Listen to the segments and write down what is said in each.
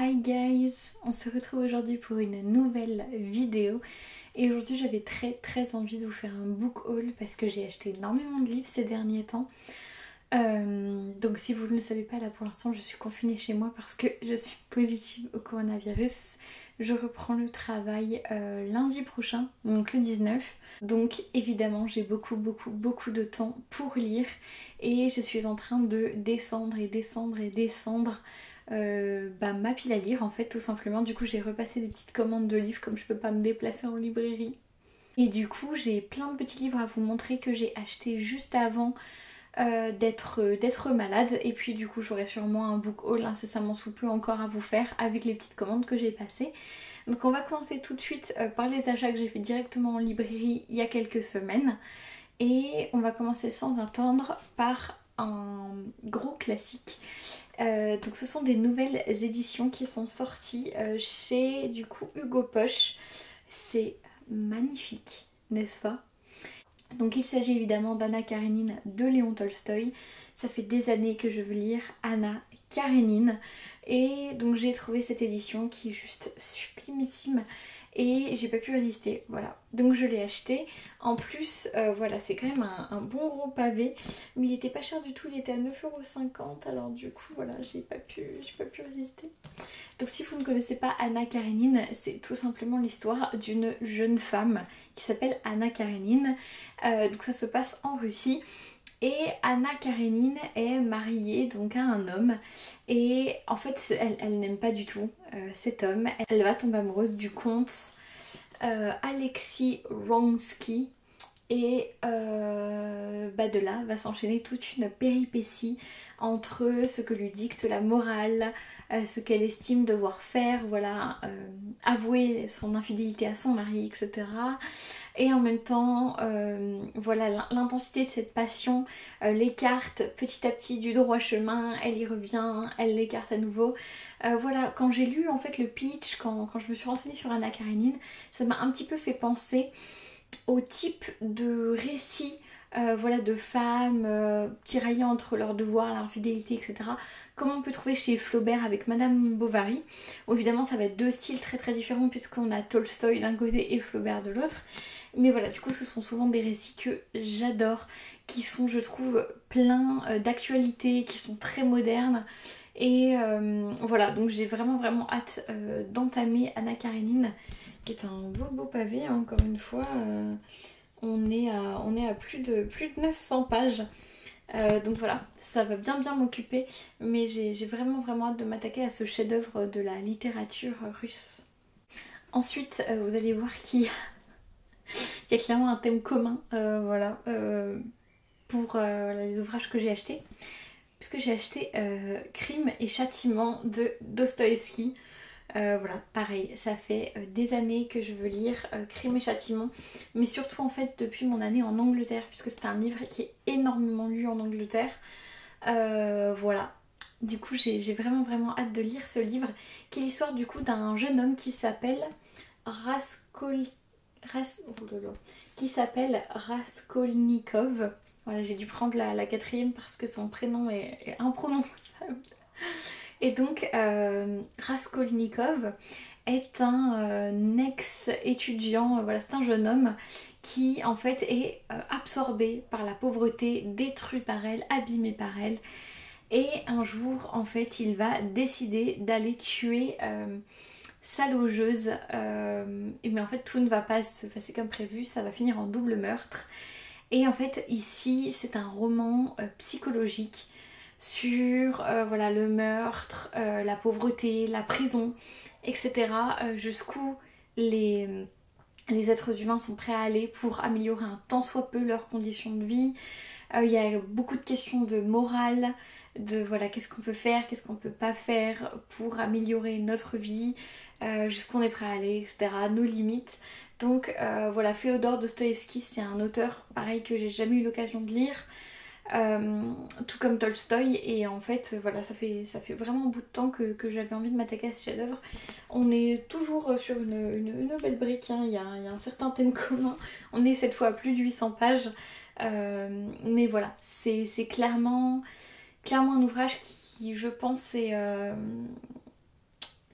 Hi guys, on se retrouve aujourd'hui pour une nouvelle vidéo et aujourd'hui j'avais très envie de vous faire un book haul parce que j'ai acheté énormément de livres ces derniers temps. Donc si vous ne le savez pas, là pour l'instant je suis confinée chez moi parce que je suis positive au coronavirus. Je reprends le travail lundi prochain, donc le 19. Donc évidemment j'ai beaucoup de temps pour lire et je suis en train de descendre ma pile à lire en fait tout simplement. Du coup j'ai repassé des petites commandes de livres comme je peux pas me déplacer en librairie. Et du coup j'ai plein de petits livres à vous montrer que j'ai acheté juste avant d'être malade. Et puis du coup j'aurai sûrement un book haul incessamment sous peu encore à vous faire avec les petites commandes que j'ai passées. Donc on va commencer tout de suite par les achats que j'ai fait directement en librairie il y a quelques semaines. Et on va commencer sans attendre par un gros classique. Donc ce sont des nouvelles éditions qui sont sorties chez du coup Hugo Poche. C'est magnifique, n'est-ce pas? Donc il s'agit évidemment d'Anna Karénine de Léon Tolstoï. Ça fait des années que je veux lire Anna Karénine. Et donc j'ai trouvé cette édition qui est juste sublimissime. Et j'ai pas pu résister, voilà. Donc je l'ai acheté. En plus, voilà, c'est quand même un bon gros pavé. Mais il était pas cher du tout, il était à 9,50 €. Alors du coup, voilà, j'ai pas pu résister. Donc si vous ne connaissez pas Anna Karénine, c'est tout simplement l'histoire d'une jeune femme qui s'appelle Anna Karénine. Donc ça se passe en Russie. Et Anna Karénine est mariée donc à un homme et en fait elle n'aime pas du tout cet homme. Elle va tomber amoureuse du comte Alexis Wronski et de là va s'enchaîner toute une péripétie entre ce que lui dicte la morale, ce qu'elle estime devoir faire, voilà, avouer son infidélité à son mari, etc. Et en même temps, voilà, l'intensité de cette passion l'écarte petit à petit du droit chemin, elle y revient, elle l'écarte à nouveau. Voilà, quand j'ai lu en fait le pitch, quand je me suis renseignée sur Anna Karénine, ça m'a un petit peu fait penser au type de récit voilà, de femmes tiraillant entre leurs devoirs, leur fidélité, etc. Comme on peut trouver chez Flaubert avec Madame Bovary, où évidemment ça va être deux styles très différents puisqu'on a Tolstoï d'un côté et Flaubert de l'autre. Mais voilà, du coup ce sont souvent des récits que j'adore, qui sont je trouve pleins d'actualité, qui sont très modernes. Et voilà, donc j'ai vraiment hâte d'entamer Anna Karénine, qui est un beau pavé, hein, encore une fois. On est à plus de 900 pages. Donc voilà, ça va bien m'occuper. Mais j'ai vraiment hâte de m'attaquer à ce chef-d'œuvre de la littérature russe. Ensuite, vous allez voir qu'il y a clairement un thème commun voilà, pour les ouvrages que j'ai achetés. Puisque j'ai acheté Crime et Châtiment de Dostoïevski. Voilà, pareil, ça fait des années que je veux lire Crime et Châtiment, mais surtout en fait depuis mon année en Angleterre, puisque c'est un livre qui est énormément lu en Angleterre. Voilà, du coup j'ai vraiment hâte de lire ce livre, qui est l'histoire du coup d'un jeune homme qui s'appelle Raskolnikov. Voilà, j'ai dû prendre la quatrième parce que son prénom est imprononçable. Et donc Raskolnikov est un ex-étudiant, voilà, c'est un jeune homme qui en fait est absorbé par la pauvreté, détruit par elle, abîmé par elle. Et un jour en fait il va décider d'aller tuer sa logeuse. Mais en fait tout ne va pas se passer comme prévu, ça va finir en double meurtre. Et en fait ici c'est un roman psychologique sur voilà, le meurtre, la pauvreté, la prison, etc. Jusqu'où les êtres humains sont prêts à aller pour améliorer un tant soit peu leurs conditions de vie. Il y a beaucoup de questions de morale, de voilà, qu'est-ce qu'on peut faire, qu'est-ce qu'on peut pas faire pour améliorer notre vie, jusqu'où on est prêt à aller, etc. Nos limites. Donc voilà, Féodor Dostoïevski, c'est un auteur pareil que j'ai jamais eu l'occasion de lire. Tout comme Tolstoï, et en fait voilà, ça fait vraiment un bout de temps que j'avais envie de m'attaquer à ce chef-d'œuvre. On est toujours sur une belle brique, hein. Il y a un certain thème commun, on est cette fois à plus de 800 pages, mais voilà, c'est clairement un ouvrage qui je pense est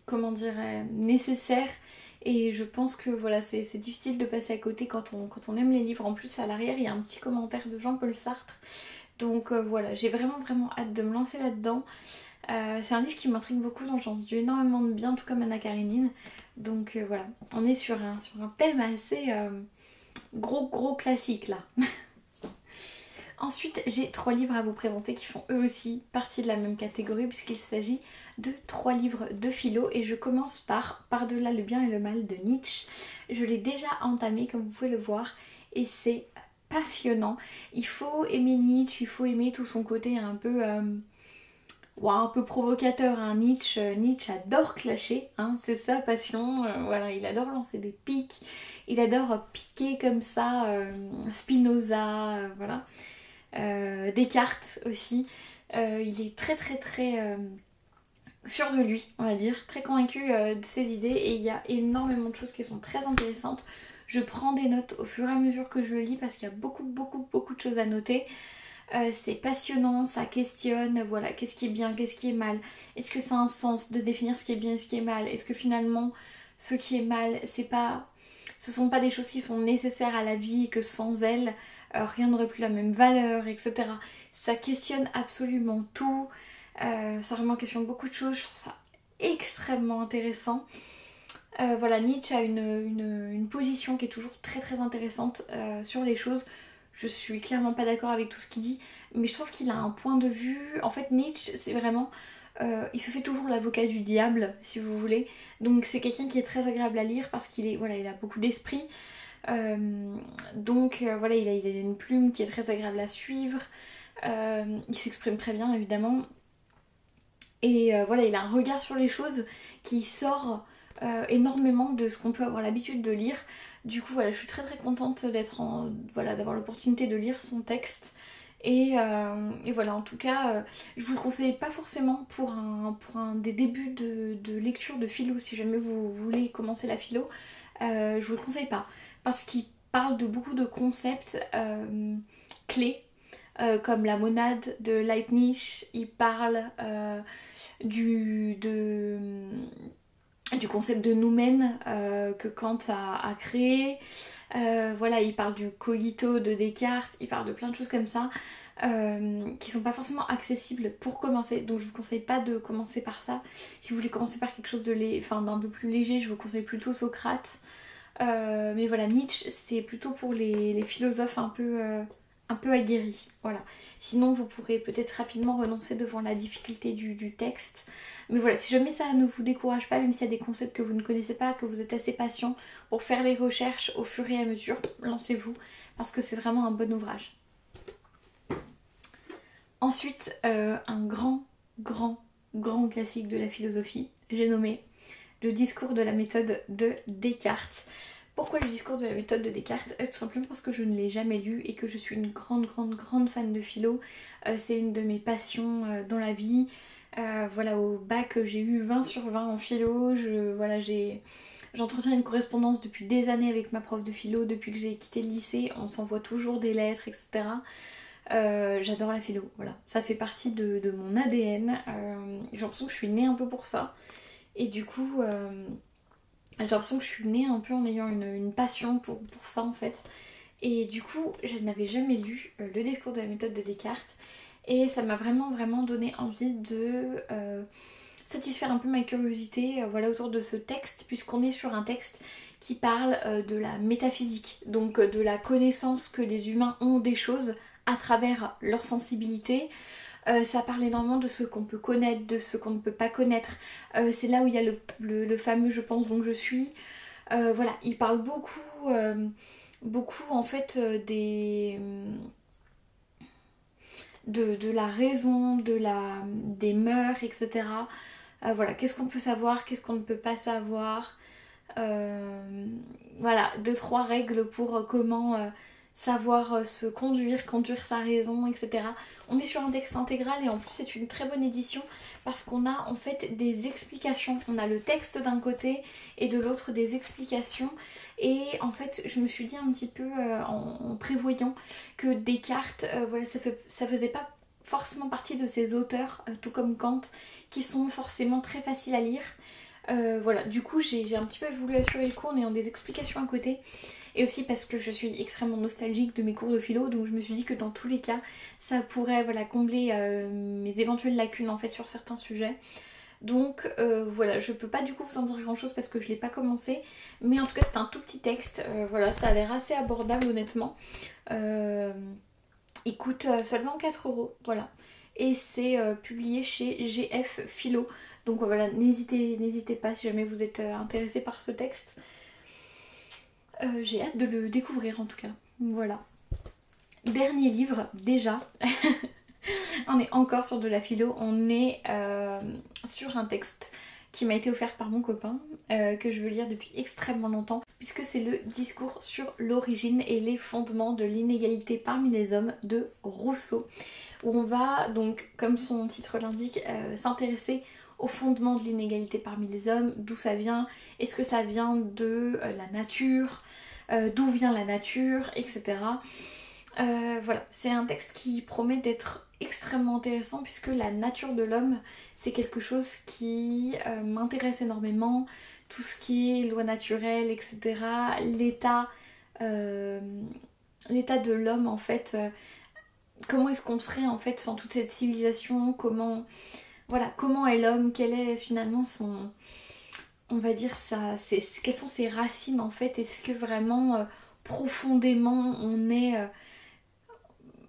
comment dire, nécessaire. Et je pense que voilà, c'est difficile de passer à côté quand on aime les livres. En plus, à l'arrière, il y a un petit commentaire de Jean-Paul Sartre. Donc voilà, j'ai vraiment hâte de me lancer là-dedans. C'est un livre qui m'intrigue beaucoup, dont j'en dis énormément de bien, tout comme Anna Karénine. Donc voilà, on est sur un thème assez gros classique là. Ensuite, j'ai 3 livres à vous présenter qui font eux aussi partie de la même catégorie, puisqu'il s'agit de 3 livres de philo. Et je commence par Par-delà le bien et le mal de Nietzsche. Je l'ai déjà entamé, comme vous pouvez le voir, et c'est passionnant. Il faut aimer Nietzsche, il faut aimer tout son côté un peu provocateur. Hein. Nietzsche adore clasher, hein, c'est sa passion. Voilà, il adore lancer des pics, il adore piquer comme ça Spinoza, voilà. Descartes aussi. Il est très sûr de lui, on va dire, très convaincu de ses idées, et il y a énormément de choses qui sont très intéressantes. Je prends des notes au fur et à mesure que je le lis parce qu'il y a beaucoup de choses à noter. C'est passionnant, ça questionne, voilà, qu'est-ce qui est bien, qu'est-ce qui est mal, est-ce que ça a un sens de définir ce qui est bien et ce qui est mal, est-ce que finalement ce qui est mal, ce sont pas des choses qui sont nécessaires à la vie et que sans elles, rien n'aurait plus la même valeur, etc. Ça questionne absolument tout, ça remet en question beaucoup de choses, je trouve ça extrêmement intéressant. Voilà, Nietzsche a une position qui est toujours très intéressante sur les choses. Je suis clairement pas d'accord avec tout ce qu'il dit, mais je trouve qu'il a un point de vue. En fait, Nietzsche, c'est vraiment... il se fait toujours l'avocat du diable, si vous voulez. Donc c'est quelqu'un qui est très agréable à lire parce qu'il est, voilà, il a beaucoup d'esprit. Voilà, il a une plume qui est très agréable à suivre. Il s'exprime très bien, évidemment. Et voilà, il a un regard sur les choses qui sort énormément de ce qu'on peut avoir l'habitude de lire. Du coup, voilà, je suis très contente d'avoir l'opportunité de lire son texte. Et voilà, en tout cas, je vous le conseille pas forcément pour un des débuts de lecture de philo. Si jamais vous voulez commencer la philo, je vous le conseille pas. Parce qu'il parle de beaucoup de concepts clés, comme la monade de Leibniz. Il parle du concept de noumen que Kant a créé. Voilà, il parle du cogito de Descartes, il parle de plein de choses comme ça qui sont pas forcément accessibles pour commencer. Donc je vous conseille pas de commencer par ça. Si vous voulez commencer par quelque chose d'un peu plus léger, je vous conseille plutôt Socrate. Mais voilà, Nietzsche, c'est plutôt pour les philosophes un peu aguerris. Voilà. Sinon, vous pourrez peut-être rapidement renoncer devant la difficulté du texte. Mais voilà, si jamais ça ne vous décourage pas, même s'il y a des concepts que vous ne connaissez pas, que vous êtes assez patient pour faire les recherches au fur et à mesure, lancez-vous, parce que c'est vraiment un bon ouvrage. Ensuite, un grand classique de la philosophie, j'ai nommé Le discours de la méthode de Descartes. Pourquoi le discours de la méthode de Descartes ? Tout simplement parce que je ne l'ai jamais lu et que je suis une grande fan de philo. C'est une de mes passions dans la vie. Voilà, au bac j'ai eu 20 sur 20 en philo. J'entretiens une correspondance depuis des années avec ma prof de philo. Depuis que j'ai quitté le lycée, on s'envoie toujours des lettres, etc. J'adore la philo, voilà. Ça fait partie de mon ADN. J'ai l'impression que je suis née un peu pour ça. Et du coup... j'ai l'impression que je suis née un peu en ayant une passion pour ça en fait. Et du coup, je n'avais jamais lu le discours de la méthode de Descartes. Et ça m'a vraiment donné envie de satisfaire un peu ma curiosité voilà, autour de ce texte. Puisqu'on est sur un texte qui parle de la métaphysique. Donc de la connaissance que les humains ont des choses à travers leur sensibilité. Ça parle énormément de ce qu'on peut connaître, de ce qu'on ne peut pas connaître. C'est là où il y a le fameux je pense donc je suis. Voilà, il parle beaucoup en fait de la raison, des mœurs, etc. Voilà, qu'est-ce qu'on peut savoir, qu'est-ce qu'on ne peut pas savoir. Voilà, 2-3 règles pour comment savoir se conduire sa raison, etc. On est sur un texte intégral et en plus c'est une très bonne édition parce qu'on a en fait des explications. On a le texte d'un côté et de l'autre des explications. Et en fait je me suis dit un petit peu en prévoyant que Descartes, voilà, ça faisait pas forcément partie de ces auteurs, tout comme Kant, qui sont forcément très faciles à lire. Voilà, du coup j'ai un petit peu voulu assurer le coup en ayant des explications à côté. Et aussi parce que je suis extrêmement nostalgique de mes cours de philo, donc je me suis dit que dans tous les cas, ça pourrait voilà, combler mes éventuelles lacunes en fait sur certains sujets. Donc voilà, je peux pas du coup vous en dire grand chose parce que je l'ai pas commencé, mais en tout cas c'est un tout petit texte, voilà, ça a l'air assez abordable honnêtement. Il coûte seulement 4 €, voilà. Et c'est publié chez GF Philo. Donc voilà, n'hésitez pas si jamais vous êtes intéressé par ce texte. J'ai hâte de le découvrir en tout cas. Voilà. Dernier livre, déjà. On est encore sur de la philo. On est sur un texte qui m'a été offert par mon copain, que je veux lire depuis extrêmement longtemps, puisque c'est le discours sur l'origine et les fondements de l'inégalité parmi les hommes de Rousseau, où on va donc, comme son titre l'indique, s'intéresser aux fondements de l'inégalité parmi les hommes, d'où ça vient, est-ce que ça vient de la nature, d'où vient la nature, etc. Voilà, c'est un texte qui promet d'être extrêmement intéressant puisque la nature de l'homme, c'est quelque chose qui m'intéresse énormément. Tout ce qui est loi naturelle, etc. L'état de l'homme en fait. Comment est-ce qu'on serait en fait sans toute cette civilisation? Comment est l'homme? Quel est finalement son... On va dire ça... Quelles sont ses racines en fait? Est-ce que vraiment profondément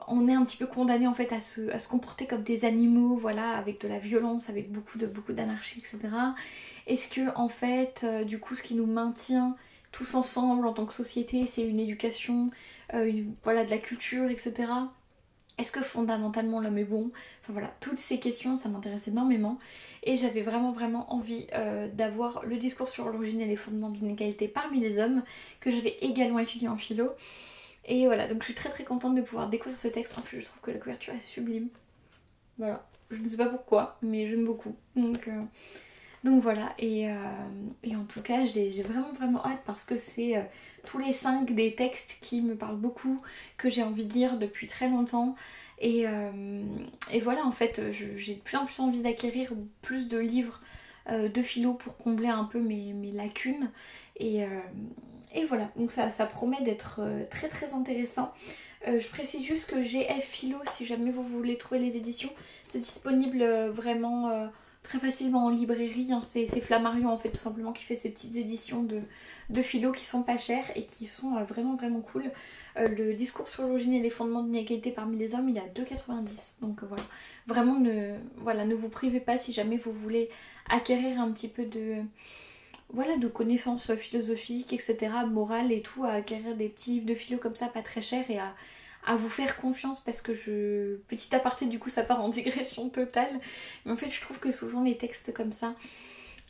on est un petit peu condamné en fait à se comporter comme des animaux, voilà, avec de la violence, avec beaucoup d'anarchie, etc. Est-ce que en fait, du coup, ce qui nous maintient tous ensemble en tant que société, c'est une éducation, voilà, de la culture, etc. Est-ce que fondamentalement l'homme est bon? Enfin voilà, toutes ces questions, ça m'intéresse énormément. Et j'avais vraiment envie d'avoir le discours sur l'origine et les fondements de l'inégalité parmi les hommes, que j'avais également étudié en philo. Et voilà, donc je suis très contente de pouvoir découvrir ce texte. En plus, je trouve que la couverture est sublime. Voilà, je ne sais pas pourquoi, mais j'aime beaucoup. Donc voilà, et en tout cas, j'ai vraiment hâte parce que c'est tous les 5 des textes qui me parlent beaucoup, que j'ai envie de lire depuis très longtemps. Et voilà, en fait, j'ai de plus en plus envie d'acquérir plus de livres de philo pour combler un peu mes lacunes. Et voilà, donc ça promet d'être très intéressant. Je précise juste que GF Philo, si jamais vous voulez trouver les éditions, c'est disponible vraiment très facilement en librairie. Hein. C'est Flammarion en fait tout simplement qui fait ces petites éditions de philo qui sont pas chères et qui sont vraiment cool. Le discours sur l'origine et les fondements de l'inégalité parmi les hommes, il est à 2,90 €. Donc voilà, vraiment ne vous privez pas si jamais vous voulez acquérir un petit peu de connaissances philosophiques, etc., morales et tout, à acquérir des petits livres de philo comme ça, pas très chers, et à vous faire confiance parce que petit aparté, du coup ça part en digression totale, mais en fait je trouve que souvent les textes comme ça,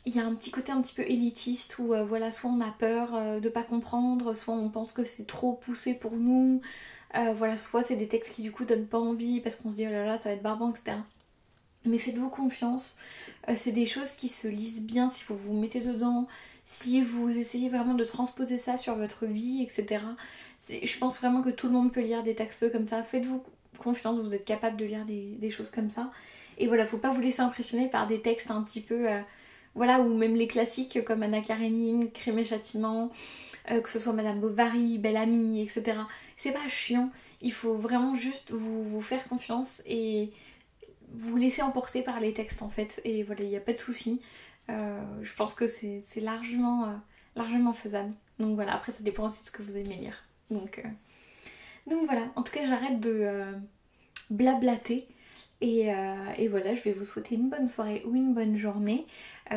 il y a un petit côté un petit peu élitiste où voilà, soit on a peur de pas comprendre, soit on pense que c'est trop poussé pour nous, voilà, soit c'est des textes qui du coup donnent pas envie parce qu'on se dit oh là là ça va être barbant, etc. Mais faites-vous confiance, c'est des choses qui se lisent bien si vous vous mettez dedans, si vous essayez vraiment de transposer ça sur votre vie, etc. Je pense vraiment que tout le monde peut lire des textes comme ça, faites-vous confiance, vous êtes capable de lire des choses comme ça. Et voilà, faut pas vous laisser impressionner par des textes un petit peu, voilà, ou même les classiques comme Anna Karénine, Crime et Châtiment, que ce soit Madame Bovary, Belle Amie, etc. C'est pas chiant, il faut vraiment juste vous faire confiance et vous laissez emporter par les textes en fait, et voilà, il n'y a pas de souci. Je pense que c'est largement faisable. Donc voilà, après ça dépend aussi de ce que vous aimez lire. Donc voilà, en tout cas j'arrête de blablater. Et voilà, je vais vous souhaiter une bonne soirée ou une bonne journée.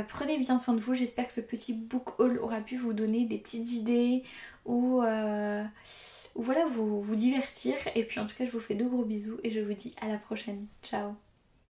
Prenez bien soin de vous, j'espère que ce petit book haul aura pu vous donner des petites idées ou voilà, vous divertir. Et puis en tout cas je vous fais de gros bisous et je vous dis à la prochaine. Ciao.